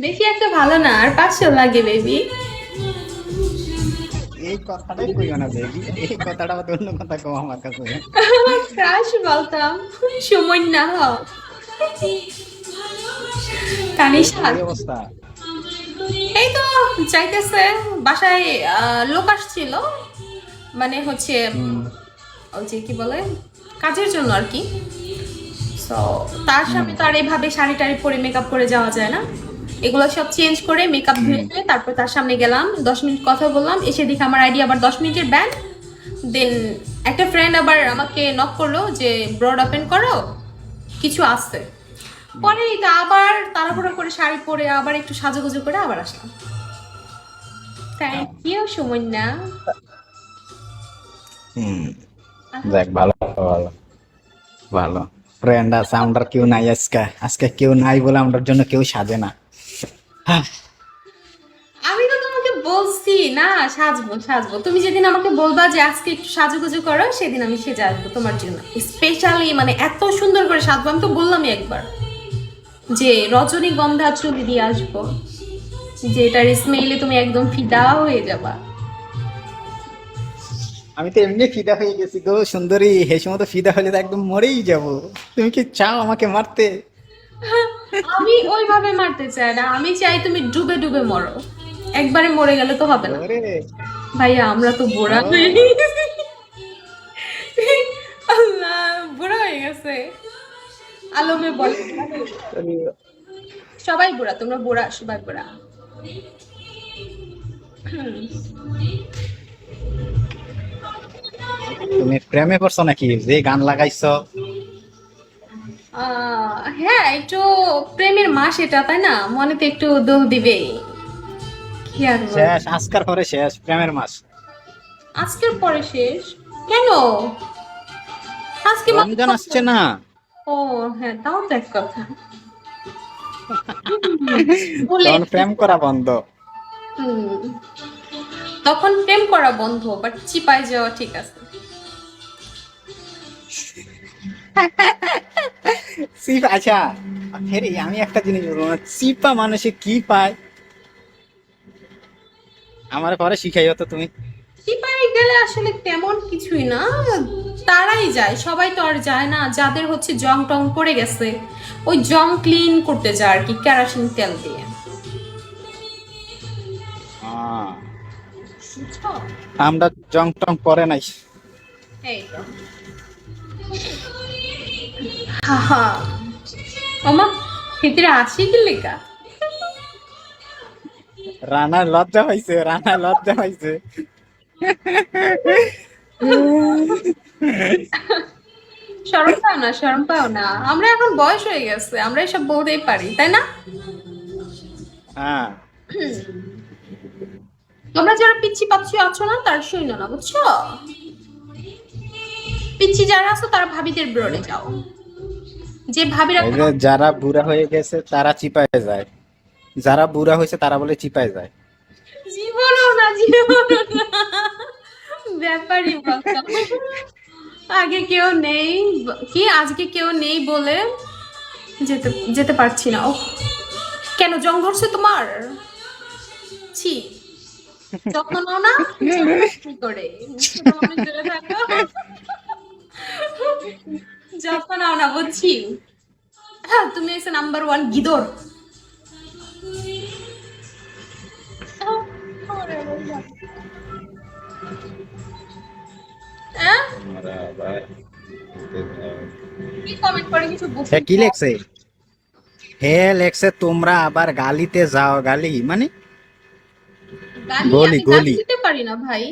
বেশি একটা ভালো না, আর 500 লাগে বেবি। এই কথাটাই কইও না বেবি, এই কথাটা বাদ অন্য কথা কও আমার কাছে। ক্রাশ বলতাম, সময় না হ। তানিশা, ওই অবস্থা। এই তো যাইতেছে বাসায়। লোক আসছিল, মানে হচ্ছে হুম ওই যে কি বলে, কাজের জন্য আর কি। তো তার হুম সামনে তো আর এইভাবে শাড়ি টাড়ি পরে মেকআপ করে যাওয়া যায় না। এগুলো সব চেঞ্জ করে মেকআপ হুম। ধুয়ে টুয়ে তারপর তার সামনে গেলাম, 10 মিনিট কথা বললাম, এসে দেখি আমার আইডি আবার 10 মিনিটের ব্যান। দেন একটা ফ্রেন্ড আবার আমাকে নক করলো যে ব্রড ওপেন করো, কিছু আসছে। হুম। পরে এটা আবার তাড়াহুড়ো করে শাড়ি পরে আবার একটু সাজুগুজু করে আবার আসলাম। Thank you সুমন্যা। হুম, যাক ভালো ভালো ভালো। ফ্রেন্ড আছে, আমরা কেউ নাই আজকে, আজকে কেউ নাই বলে আমরার জন্য কেউ সাজে না। হ্যাঁ, আমি তো তোমাকে বলছি না, সাজবো সাজবো, তুমি যেদিন আমাকে বলবা যে আজকে একটু সাজুগুজু করো, সেদিন আমি সেজে আসবো তোমার জন্য স্পেশালি, মানে এত সুন্দর করে সাজবো। আমি তো বললামই একবার যে রজনীগন্ধা চুলি দিয়ে আসবো, যে এটার স্মেইলে তুমি একদম ফিদা হয়ে যাবা। আমি তো এমনি ফিদা হয়ে গেছি গো সুন্দরী, হে সময় তো ফিদা হলে তো একদম মরেই যাব। তুমি কি চাও আমাকে মারতে? আমি ওইভাবে মারতে চাই না, আমি চাই তুমি ডুবে ডুবে মরো, একবারে মরে গেলে তো হবে না। ওরে ভাইয়া আমরা তো বুড়া হয়ে ও, গেছি। আল্লাহ, বুড়া হয়ে গেছে। আলমে বলে সবাই বুড়া, তোমরা বুড়া, সবাই বুড়া। তুমি প্রেমে পড়ছো নাকি যে গান লাগাইছো? হ্যাঁ, একটু প্রেমের মাস এটা, তাই না, মনেতে একটু দোল দিবেই, কি আর বল। শেষ, আজকার পরে শেষ প্রেমের মাস। আজকের পরে শেষ? কেন? আজকে মাত্র রমজান আসছে না? ও হ্যাঁ, তাও তো এক কথা। বলে তখন প্রেম করা বন্ধ। হুম, তখন প্রেম করা বন্ধ, বাট চিপায় যাওয়া ঠিক আছে। সিপ আচ্ছা, ফের আমি একটা জিনিস বলবো না, চিপা মানুষে কি পায়? আমার পরে শিখাইও তো তুমি। সিপাহি গেলে আসলে তেমন কিছুই না, তারাই যায়, সবাই তো আর যায় না। যাদের হচ্ছে জং টং পড়ে গেছে, ওই জং ক্লিন করতে যায় আর কি, কেরোসিন তেল দিয়ে। আহ, বুঝছো? আমরা জং টং পরে নাই। এই তো, হা হা। ওমা, ভিতরে আসি কি লেখা? রানার লজ্জা পাইছে, রানার লজ্জা পাইছে। শরম পাও না, শরম পাও না, আমরা এখন বয়স হয়ে গেছে, আমরা এসব বলতেই পারি, তাই না? হ্যাঁ, তোমরা যারা পিচ্ছি পাচ্ছি আছো না, তার সৈন্য না, বুঝছো? পিচ্ছি যারা আছো তারা ভাবিদের ব্রডে যাও, যে ভাবিরা এই যে যারা বুড়া হয়ে গেছে তারা চিপায় যায়, যারা বুড়া হয়েছে তারা বলে চিপায় যায়। জীবনও না, জীবনও না, ব্যাপারই বলতাম। আগে কেউ নেই, কি আজকে কেউ নেই বলে যেতে যেতে পারছি না। ও, কেন জং ধরছে তোমার? ছি, যত্ন নাও না, কি করে ছোট মানুষ ধরে থাকো, যত্ন নাও না, বুঝছি। হ্যাঁ, তুমি হচ্ছে নাম্বার ওয়ান গিদর। হ্যাঁ, কি কমেন্ট করে কিছু সে বুঝতে কি লেখছে? হে লেখছে তোমরা আবার গালিতে যাও, গালি মানে গালি, গলি আমি গালি গলি, দিতে পারি না ভাই।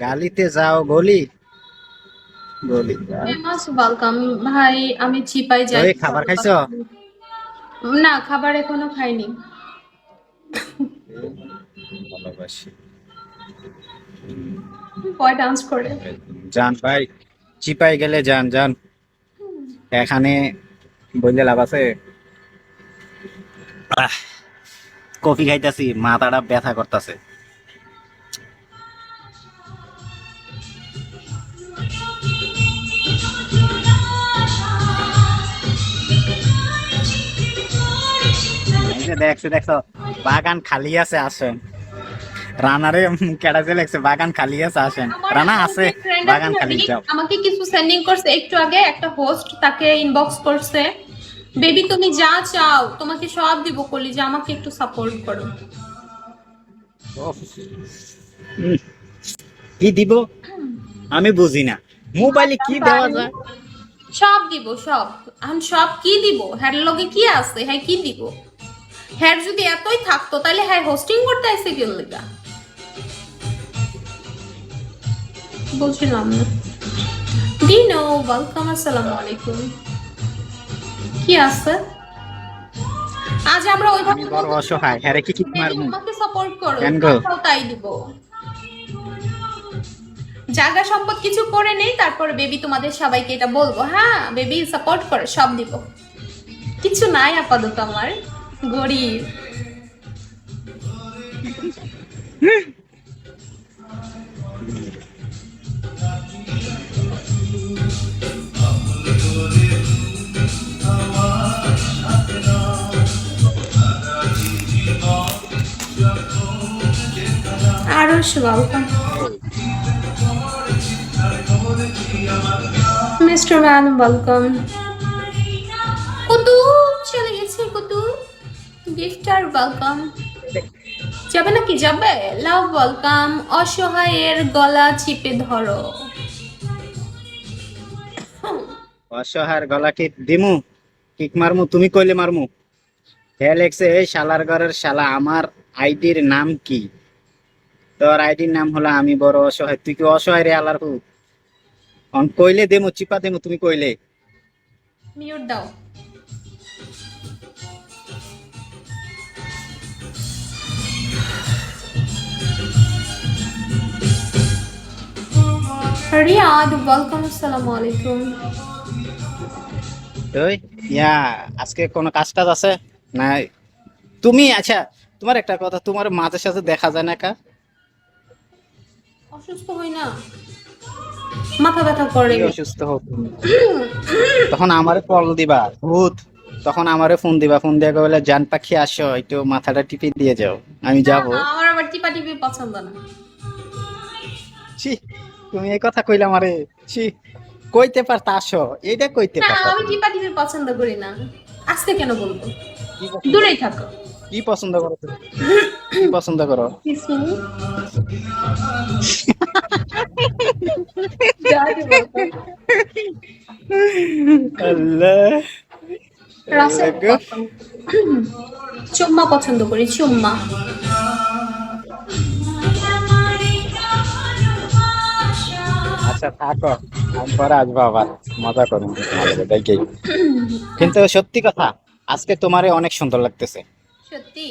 গালিতে যাও গলি, গলি। ফেমাস ওয়েলকাম ভাই, আমি চিপাই তো যাই। এই খাবার খাইছো? না, খাবার এখনো খাইনি। ভালোবাসি। বয় ডান্স করে। জান ভাই, চিপাই গেলে যান যান, এখানে বললে লাভ আছে? আহ, কফি খাইতাছি, মাথাটা ব্যথা করতেছে। যে দেখছো বাগান খালি আছে, আসেন। রানারে কেডাতে লেখছে বাগান খালি আছে, আসেন। রানা আছে, বাগান খালি যাও। আমাকে কিছু সেন্ডিং করছে একটু আগে, একটা হোস্ট তাকে ইনবক্স করছে, বেবি তুমি যা চাও তোমাকে সব দিব, কলি যে আমাকে একটু সাপোর্ট করো। কি দিব আমি বুঝি না, মোবাইলে কি দেওয়া যায়? সব দিব সব। এখন সব কি দিব? হ্যার লগে কি আছে, হ্যাঁ কি দিব? হ্যার যদি এতই থাকতো তাহলে হ্যাঁ হোস্টিং করতে আসছে কেন লেগা? বলছিলাম না। ডিনো ওয়েলকাম, আসসালামু আলাইকুম। কি আছে? আজ আমরা আমি ওইভাবে বড় অসহায়, হ্যাঁ কি কিক মারমু? আমাকে সাপোর্ট করো, কেন গো? তাও তাই দিব। জায়গা সম্পদ কিছু করে নেই, তারপরে বেবি তোমাদের সবাইকে এটা বলবো, হ্যাঁ বেবি সাপোর্ট করে সব দিব। কিছু নাই আপাতত আমার, গরিব। Arosh welcome, mister man welcome. Kutub চলে গেছে, কুতুব গিফটার ওয়েলকাম। যাবে নাকি? যাবে। Love welcome. অসহায়ের গলা চিপে ধরো। অসহায়ের গলা কি দিমু? কিক মারমু? তুমি কইলে মারমু। হ্যাঁ লেখছে, এই শালার ঘরের শালা, আমার আইডির নাম কি? তোর আইডির নাম হলো আমি বড় অসহায়। তুই কি অসহায় রে আলার হু? অন কইলে দেমু, চিপা দেমু, তুমি কইলে। মিউট দাও। রিয়াদ ওয়েলকাম, আসসালামু আলাইকুম। ওই ইয়া, আজকে কোনো কাজ টাজ আছে না? তুমি আচ্ছা, তোমার একটা কথা, তোমার মাঝে সাঝে দেখা যায় না কা? অসুস্থ হই না, মাথা ব্যথা করে। কি অসুস্থ হোক তখন আমারে কল দিবা ভূত, তখন আমারে ফোন দিবা, ফোন দিয়ে বলে জান পাখি আসো, একটু মাথাটা টিপে দিয়ে যাও, আমি যাব। না, আমার আবার টিপা টিপি পছন্দ না। ছি, তুমি এই কথা কইলা আমারে? ছি, কইতে পারতা আসো, এইটা কইতে না পারতা আমি তুমি। টিপা টিপি পছন্দ করি না। আজকে কেন বলবো? কি পছন্দ- দূরেই থাকো। কি পছন্দ করো তুমি? কি পছন্দ করো? কিছু আল্লাহ, রাসেল আল্লাহ গো। চুম্মা পছন্দ করি, চুম্মা। আচ্ছা থাকো, আমি পরে আসবো আবার, মজা করুন তোমাদের দেখেই। কিন্তু সত্যি কথা, আজকে তোমারে অনেক সুন্দর লাগতেছে। সত্যি